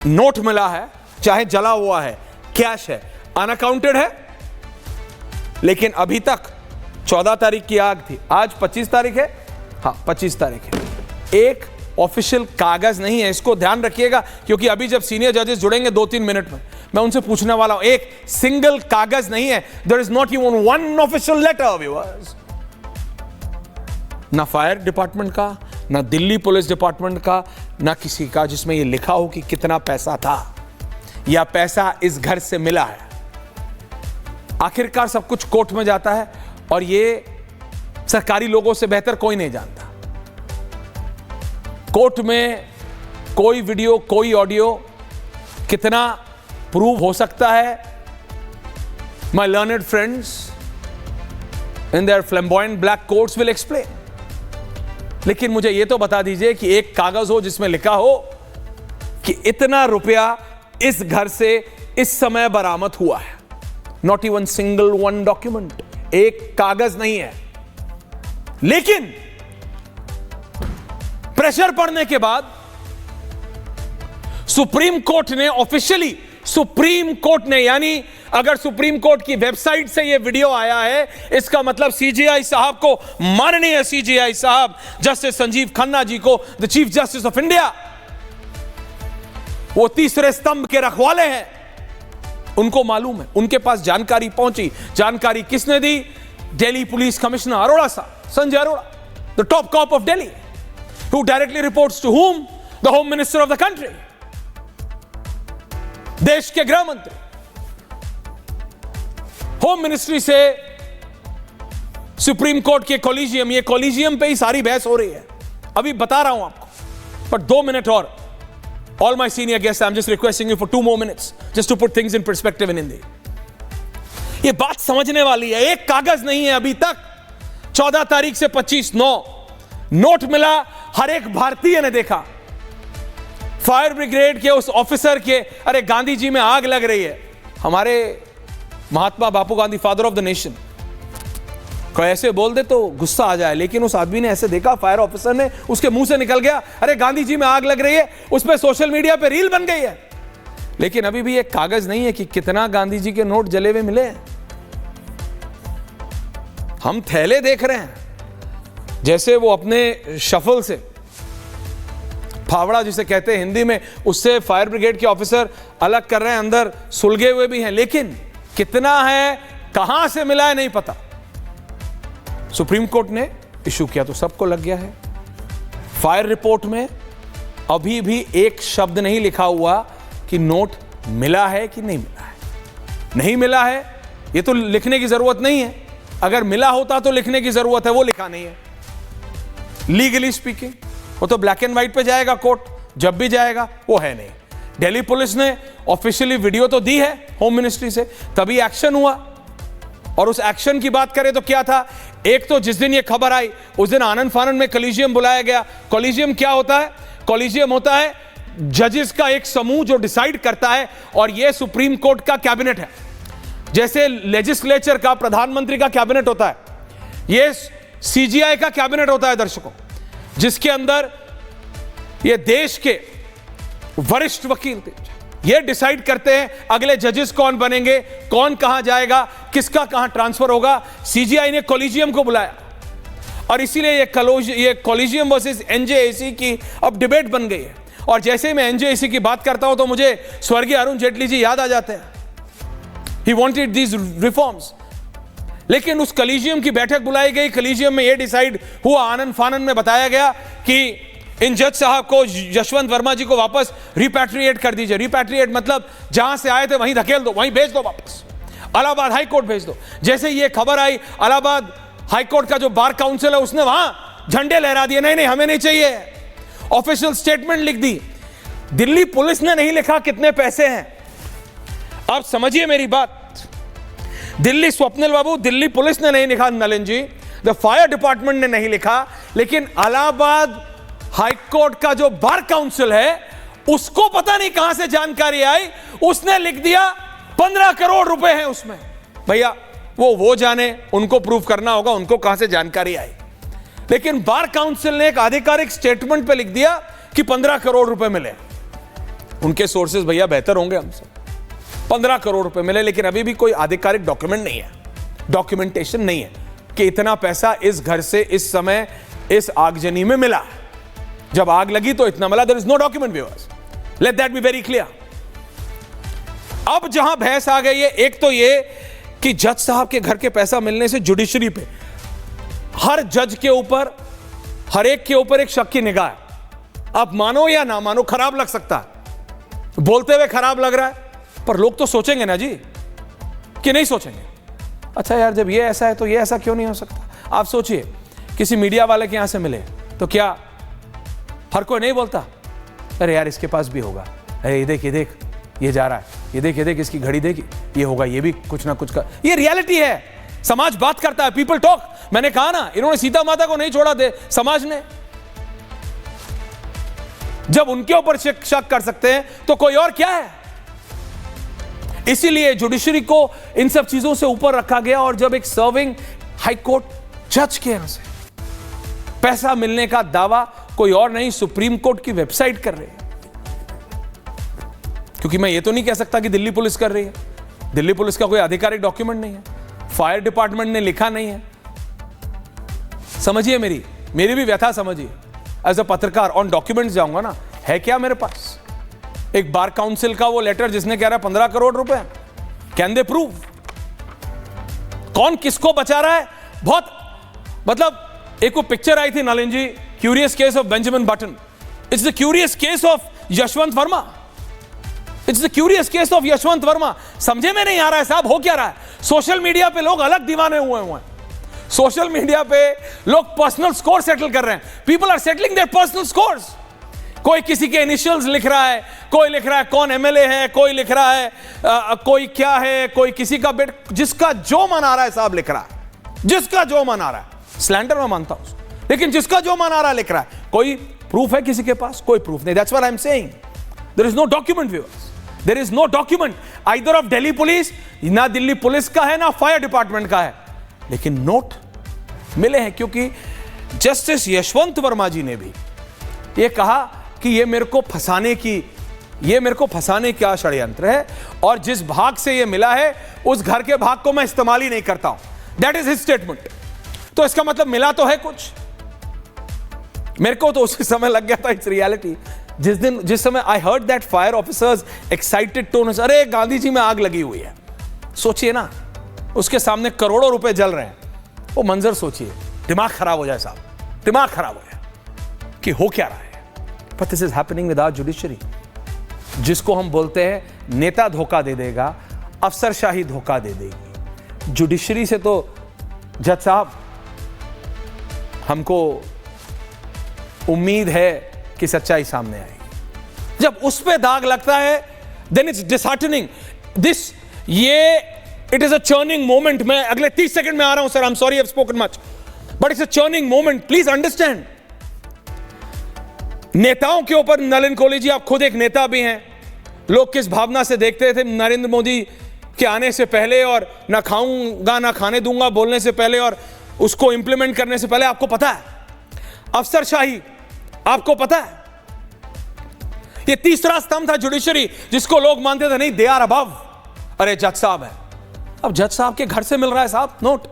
Note मिला है, चाहे जला हुआ है, कैश है, अनअकाउंटेड है, लेकिन अभी तक 14 तारीख की आग थी, आज 25 तारीख है, हाँ 25 तारीख है, एक ऑफिशियल कागज नहीं है। इसको ध्यान रखिएगा, क्योंकि अभी जब सीनियर जजेस जुड़ेंगे 2-3 मिनट में, मैं उनसे पूछने वाला हूं, एक सिंगल कागज नहीं है। There is not even one official letter viewers, ना फायर डिपार्टमेंट का, ना दिल्ली पुलिस डिपार्टमेंट का, ना किसी का जिसमें यह लिखा हो कि कितना पैसा था या पैसा इस घर से मिला है। आखिरकार सब कुछ कोर्ट में जाता है और ये सरकारी लोगों से बेहतर कोई नहीं जानता। कोर्ट में कोई वीडियो, कोई ऑडियो कितना प्रूव हो सकता है, my learned friends in their flamboyant black courts will explain. लेकिन मुझे यह तो बता दीजिए कि एक कागज हो जिसमें लिखा हो कि इतना रुपया इस घर से इस समय बरामद हुआ है। Not even single one document, एक कागज नहीं है। लेकिन प्रेशर पड़ने के बाद सुप्रीम कोर्ट ने ऑफिशियली, सुप्रीम कोर्ट ने, यानी अगर सुप्रीम कोर्ट की वेबसाइट से यह वीडियो आया है, इसका मतलब सीजेआई साहब को, माननीय सीजेआई साहब जस्टिस संजीव खन्ना जी को, the chief justice of India, वो तीसरे स्तंभ के रखवाले हैं, उनको मालूम है, उनके पास जानकारी पहुंची। जानकारी किसने दी? दिल्ली पुलिस कमिश्नर अरोड़ा साहब, Sanjay Arora, the top corp of Delhi, who directly reports to whom? The Home Minister of the country, देश के गृह मंत्री। होम मिनिस्ट्री से सुप्रीम कोर्ट के कॉलेजियम, ये कॉलेजियम पे ही सारी बहस हो रही है। अभी बता रहा हूं आपको, पर 2 मिनट और। All my senior guests, I'm just requesting you for 2 more minutes, just to put things in perspective in Hindi. ये बात समझने वाली है। एक कागज नहीं है अभी तक। 14 तारीख से 25/9 नोट मिला, हर एक भारतीय ने देखा। फायर ब्रिगेड के उस ऑफिसर के, अरे गांधी जी में आग लग रही है, हमारे Mahatma Bapu Gandhi, father of the nation, कोई ऐसे बोल दे तो गुस्सा आ जाए, लेकिन उस आदमी ने ऐसे देखा, फायर ऑफिसर ने, उसके मुंह से निकल गया, अरे गांधी जी में आग लग रही है, उस पर सोशल मीडिया पे रील बन गई है। लेकिन अभी भी एक कागज नहीं है कि कितना गांधी जी के नोट जले हुए मिले हैं। हम थैले देख रहे हैं, जैसे वो अपने शफल से, फावड़ा जिसे कहते हैं हिंदी में, उससे फायर ब्रिगेड के ऑफिसर अलग कर रहे हैं, अंदर सुलगे हुए भी हैं, लेकिन कितना है, कहां से मिला है, नहीं पता। सुप्रीम कोर्ट ने इशू किया तो सबको लग गया है। फायर रिपोर्ट में अभी भी एक शब्द नहीं लिखा हुआ कि नोट मिला है कि नहीं मिला है। नहीं मिला है, ये तो लिखने की जरूरत नहीं है। अगर मिला होता तो लिखने की जरूरत है, वो लिखा नहीं है। लीगली स्पीकिंग वो तो ब्लैक एंड व्हाइट पे जाएगा कोर्ट, जब भी जाएगा, वो है नहीं। दिल्ली पुलिस ने ऑफिशियली वीडियो तो दी है होम मिनिस्ट्री से, तभी एक्शन हुआ। और उस एक्शन की बात करें तो क्या था? एक तो जिस दिन ये खबर आई, उस दिन आनंद फानंद में कॉलेजियम बुलाया गया। कॉलेजियम क्या होता है? कॉलेजियम होता है जजेस का एक समूह जो डिसाइड करता है, और ये सुप्रीम कोर्ट का कैबिनेट है। जैसे लेजिस्लेचर का, प्रधानमंत्री का कैबिनेट होता है, ये सीजीआई का कैबिनेट होता है दर्शकों, जिसके अंदर ये देश के वरिष्ठ वकील थे, ये डिसाइड करते हैं अगले जजेस कौन बनेंगे, कौन कहां जाएगा, किसका कहां ट्रांसफर होगा। सीजीआई ने कॉलेजियम को बुलाया, और इसीलिए ये कॉलेजियम वर्सेस एनजेएसी की अब डिबेट बन गई है। और जैसे मैं एनजेएसी की बात करता हूं तो मुझे स्वर्गीय अरुण जेटली जी याद आ जाते हैं। ही वांटेड दीज रिफॉर्म्स, लेकिन उस कॉलेजियम की बैठक बुलाई गई। कॉलेजियम में यह डिसाइड हुआ, आनंद फानंद में बताया गया कि इन जज साहब को, यशवंत वर्मा जी को वापस रिपैट्रिएट कर दीजिए। रिपैट्रिएट मतलब जहां से आए थे वहीं धकेल दो, वहीं भेज दो वापस, इलाहाबाद हाई कोर्ट भेज दो। जैसे ये खबर आई, इलाहाबाद हाई कोर्ट का जो बार काउंसिल है उसने वहां झंडे लहरा दिए, नहीं नहीं हमें नहीं चाहिए, ऑफिशियल स्टेटमेंट लिख दी। दिल्ली पुलिस ने नहीं लिखा कितने पैसे हैं। आप समझिए मेरी बात, दिल्ली, स्वप्निल बाबू, दिल्ली पुलिस ने नहीं लिखा, नलिन जी, द फायर डिपार्टमेंट ने नहीं लिखा, लेकिन इलाहाबाद हाई कोर्ट का जो बार काउंसिल है उसको पता नहीं कहां से जानकारी आई, उसने लिख दिया 15 करोड़ रुपए हैं उसमें। भैया वो जाने, उनको प्रूफ करना होगा उनको कहां से जानकारी आई। लेकिन बार काउंसिल ने एक आधिकारिक स्टेटमेंट पे लिख दिया कि 15 करोड़ रुपए मिले। उनके सोर्सेज भैया बेहतर होंगे हमसे। 15 करोड़ रुपए मिले, लेकिन अभी भी कोई आधिकारिक डॉक्यूमेंट नहीं है, डॉक्यूमेंटेशन नहीं है कि इतना पैसा इस घर से इस समय इस आगजनी में मिला। जब आग लगी तो इतना मिला, there is no document viewers, let that be very clear. अब जहां बहस आ गई है, एक तो ये कि जज साहब के घर के पैसा मिलने से जुडिशरी पे हर जज के ऊपर, हर एक के ऊपर एक शक की निगाह है। आप मानो या ना मानो, खराब लग सकता है, बोलते हुए खराब लग रहा है, पर लोग तो सोचेंगे ना जी, कि नहीं सोचेंगे? अच्छा यार, जब ये ऐसा है तो ये ऐसा क्यों नहीं हो सकता? आप सोचिए, किसी मीडिया वाले के यहां से मिले तो क्या हर कोई नहीं बोलता अरे यार इसके पास भी होगा, अरे ये देख ये जा रहा है, ये देख इसकी घड़ी देखी, ये होगा, ये भी कुछ ना कुछ का। ये रियलिटी है, समाज बात करता है, पीपल टॉक। मैंने कहा ना, इन्होंने सीता माता को नहीं छोड़ा दे समाज ने। जब उनके ऊपर शक कर सकते हैं तो कोई और क्या है? इसीलिए जुडिशरी को इन सब चीजों से ऊपर रखा गया। और जब एक सर्विंग हाई कोर्ट जज के यहां से पैसा मिलने का दावा कोई और नहीं, सुप्रीम कोर्ट की वेबसाइट कर रही है, क्योंकि मैं ये तो नहीं कह सकता कि दिल्ली पुलिस कर रही है। दिल्ली पुलिस का कोई आधिकारिक डॉक्यूमेंट नहीं है, फायर डिपार्टमेंट ने लिखा नहीं है। समझिए मेरी भी व्यथा समझिए। एज अ पत्रकार ऑन डॉक्यूमेंट्स जाऊंगा ना, है क्या मेरे पास? एक बार काउंसिल का वो लेटर जिसने कह रहा है 15 करोड़ रुपए, कैन दे प्रूव? कौन किसको बचा रहा है? बहुत मतलब, एक वो पिक्चर आई थी Nalin ji, curious case of Benjamin Button. It's the curious case of Yashwant Verma. It's the curious case of Yashwant Verma. समझे में नहीं आ रहा है साहब, हो क्या रहा है? सोशल मीडिया पे लोग अलग दीवाने हुए हैं। सोशल मीडिया पे लोग पर्सनल स्कोर सेटल कर रहे हैं। People are settling their personal scores. कोई किसी के इनिशियल्स लिख रहा है, कोई लिख रहा है कौन एमएलए है, कोई लिख रहा है कोई क्या है, कोई किसी का बेट, जिसका जो मन आ रहा है साहब लिख रहा है, जिसका जो मन आ रहा है। स्लैंडर में मानता हूं, लेकिन जिसका जो मन आ रहा है लिख रहा है। कोई प्रूफ है किसी के पास? कोई प्रूफ नहीं। That's what I am saying, there is no document viewers, there is no document either of Delhi police, ना दिल्ली पुलिस का है ना फायर डिपार्टमेंट का है, लेकिन नोट मिले हैं। क्योंकि जस्टिस यशवंत वर्मा जी ने भी ये कहा कि ये मेरे को फंसाने का षड्यंत्र है, और जिस भाग से ये मिला है उस घर के भाग को मैं इस्तेमाल ही नहीं करता हूं। That is his statement. तो इसका मतलब मिला तो है कुछ। मेरे को तो उसी समय लग गया था इट्स रियलिटी। जिस समय I heard that fire officers excited tone, अरे गांधी जी में आग लगी हुई है। सोचिए ना, उसके सामने करोड़ों रुपए जल रहे हैं, वो मंजर सोचिए, दिमाग खराब हो जाए साहब, दिमाग खराब हो जाए कि हो क्या रहा है। But this is happening with our judiciary, जिसको हम बोलते हैं नेता धोखा दे देगा, अफसरशाही धोखा दे देगी। जुडिशरी से तो जज साहब हमको उम्मीद है कि सच्चाई सामने आएगी। जब उस पे दाग लगता है then it's disheartening. It is a churning moment. मैं अगले 30 सेकंड में आ रहा हूं sir, I am sorry I have spoken much, but it's a churning moment, please understand. नेताओं के ऊपर, नलिन कोहली जी आप खुद एक नेता भी हैं, लोग किस भावना से देखते थे नरेंद्र मोदी के आने से पहले, और ना खाऊंगा ना खाने दूंगा बोलने से पहले, और उसको इंप्लीमेंट करने से पहले। आपको पता है अफसरशाही, आपको पता है ये तीसरा स्तंभ था जुडिशरी, जिसको लोग मानते थे नहीं दे आर अबव। अरे जज साहब है, अब जज साहब के घर से मिल रहा है साहब नोट।